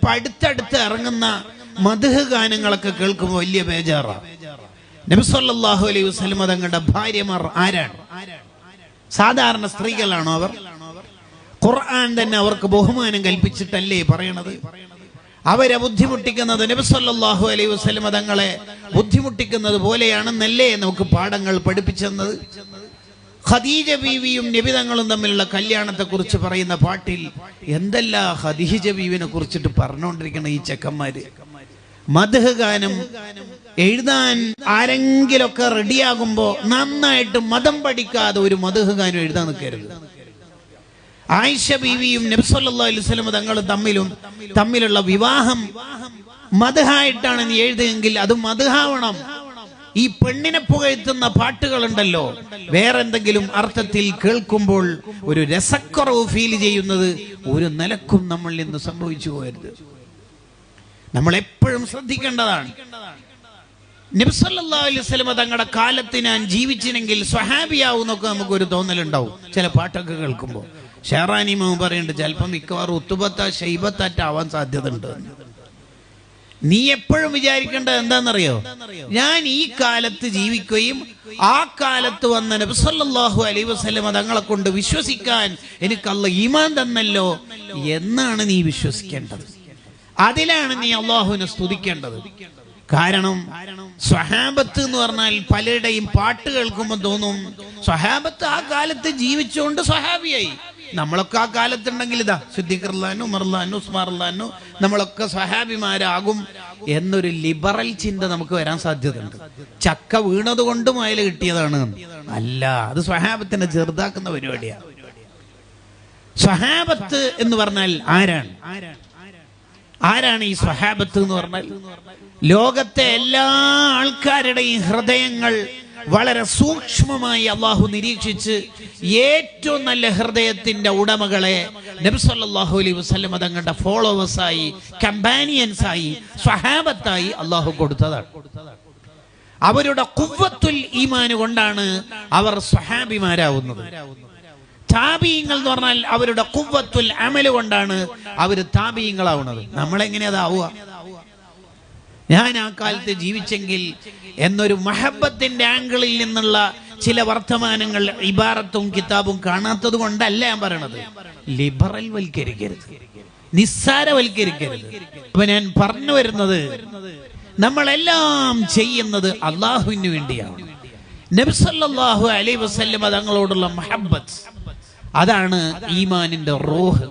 ഇപ്പൊ അടുത്തടുത്ത് ഇറങ്ങുന്ന മദ്ഹ് ഗാനങ്ങളൊക്കെ കേൾക്കുമ്പോൾ വലിയ ബേജാറാണ്. നബി സല്ലല്ലാഹു അലൈഹി വസല്ലം തങ്ങളുടെ ഭാര്യമാർ ആരാണ്? സാധാരണ സ്ത്രീകളാണോ അവർ? ഖുർആൻ തന്നെ അവർക്ക് ബഹുമാനം കൽപ്പിച്ചിട്ടല്ലേ പറയണത്? അവരെ ബുദ്ധിമുട്ടിക്കുന്നത് നബി സല്ലല്ലാഹു അലൈഹി വസല്ലം തങ്ങളെ ബുദ്ധിമുട്ടിക്കുന്നത് പോലെയാണെന്നല്ലേ നമുക്ക് പാഠങ്ങൾ പഠിപ്പിച്ചെന്നത്? ഖദീജ ബീവിയും നബി തങ്ങളും തമ്മിലുള്ള കല്യാണത്തെ കുറിച്ച് പറയുന്ന പാട്ടിൽ എന്തെല്ലാം ഖദീജ ബീവിനെ കുറിച്ചിട്ട് പറഞ്ഞുകൊണ്ടിരിക്കണം ഈ ചെക്കന്മാര്. മദ്ഹ് ഗാനം എഴുതാൻ ആരെങ്കിലൊക്കെ റെഡിയാകുമ്പോ നന്നായിട്ട് മതം പഠിക്കാതെ ഒരു മദ്ഹ് ഗാനം എഴുതാൻ നിൽക്കരുത്. ആയിഷ ബീവിയും നബി സല്ലല്ലാഹു അലൈഹി വസല്ലം തങ്ങളും തമ്മിലുള്ള വിവാഹം മദ്ഹായിട്ടാണ് നീ എഴുതുമെങ്കിൽ അത് മദ്ഹാവണം. ഈ പെണ്ണിനെ പുകഴ്ത്തുന്ന പാട്ടുകളുണ്ടല്ലോ, വേറെ എന്തെങ്കിലും അർത്ഥത്തിൽ കേൾക്കുമ്പോൾ ഒരു രസക്കുറവ് ഫീൽ ചെയ്യുന്നത് ഒരു നിലക്കും നമ്മളിൽ നിന്ന് സംഭവിച്ചു പോകരുത്. നമ്മൾ എപ്പോഴും ശ്രദ്ധിക്കേണ്ടതാണ്. നബി സല്ലല്ലാഹു അലൈഹി വസല്ലം തങ്ങളുടെ കാലത്ത് ഞാൻ ജീവിച്ചിനെങ്കിൽ സ്വഹാബിയാവുന്നൊക്കെ നമുക്കൊരു തോന്നലുണ്ടാവും ചില പാട്ടൊക്കെ കേൾക്കുമ്പോൾ. ഷെഹറാനി ഇമാം പറയുന്നുണ്ട് ചിലപ്പോൾ മിക്കവാറും ഉത്തുബത്ത ഷൈബത്താറ്റാവാൻ സാധ്യത ഉണ്ട്. നീ എപ്പോഴും വിചാരിക്കേണ്ടത് എന്താണെന്നറിയോ? ഞാൻ ഈ കാലത്ത് ജീവിക്കുകയും ആ കാലത്ത് വന്ന നബി സല്ലല്ലാഹു അലൈഹി വസല്ലം തങ്ങളെ കൊണ്ട് വിശ്വസിക്കാൻ എനിക്ക് അല്ലാഹു ഈമാൻ തന്നല്ലോ എന്നാണ് നീ വിശ്വസിക്കേണ്ടത്. അതിലാണ് നീ അള്ളാഹുവിനെ സ്തുതിക്കേണ്ടത്. കാരണം സ്വഹാബത്ത് എന്ന് പറഞ്ഞാൽ പലരുടെയും പാട്ട് കേൾക്കുമ്പോൾ തോന്നും സ്വഹാബത്ത് ആ കാലത്ത് ജീവിച്ചുകൊണ്ട് സ്വഹാബിയായി. നമ്മളൊക്കെ ആ കാലത്തുണ്ടെങ്കിൽ ഇതാ സിദ്ദീഖ് റളിയല്ലാഹു അൻഹു, ഉമർ റളിയല്ലാഹു അൻഹു, ഉസ്മാൻ റളിയല്ലാഹു അൻഹു, നമ്മളൊക്കെ സ്വഹാബിമാരാകും എന്നൊരു ലിബറൽ ചിന്ത നമുക്ക് വരാൻ സാധ്യതയുണ്ട്. ചക്ക വീണത് കൊണ്ടും അയൽ കിട്ടിയതാണ് അല്ല, അത് സ്വഹാബത്തിനെ ചെറുതാക്കുന്ന പരിപാടിയാണ്. സ്വഹാബത്ത് എന്ന് പറഞ്ഞാൽ ആരാണ് ഈ സ്വഹാബത്ത് എന്ന് പറഞ്ഞാൽ? ലോകത്തെ എല്ലാ ആൾക്കാരുടെയും ഹൃദയങ്ങൾ വളരെ സൂക്ഷ്മമായി അള്ളാഹു നിരീക്ഷിച്ച് ഏറ്റവും നല്ല ഹൃദയത്തിന്റെ ഉടമകളെ നബി സല്ലല്ലാഹു അലൈഹി വസല്ലം തങ്ങളുടെ ഫോളോവേഴ്സായി, കമ്പാനിയൻസായി, സ്വഹാബത്തായി അള്ളാഹു കൊടുത്തതാണ്. അവരുടെ ഖുവ്വത്തുൽ ഈമാൻ കൊണ്ടാണ് അവർ സ്വഹാബിമാരാവുന്നത്. താബീങ്ങൾ എന്ന് പറഞ്ഞാൽ അവരുടെ ഖുവ്വത്തുൽ അമൽ കൊണ്ടാണ് അവർ താബീങ്ങളാവുന്നത്. നമ്മളെങ്ങനെ അതാവുക? ഞാൻ ആ കാലത്ത് ജീവിച്ചെങ്കിൽ എന്നൊരു മഹബത്തിന്റെ ആംഗിളിൽ നിന്നുള്ള ചില വർത്തമാനങ്ങൾ ഇബാറത്തും കിതാബും കാണാത്തത് കൊണ്ടല്ല ഞാൻ പറയണത്. ലിബറൽ വൽക്കരിക്കരുത്, നിസ്സാരവൽക്കരിക്കരുത്. അപ്പൊ ഞാൻ പറഞ്ഞു വരുന്നത്, നമ്മളെല്ലാം ചെയ്യുന്നത് അള്ളാഹുവിന് വേണ്ടിയാണ്. നബി സല്ലല്ലാഹു അലൈഹി വസല്ലം തങ്ങളോടുള്ള മഹബത്ത്, അതാണ് ഈമാനിന്റെ റൂഹ്.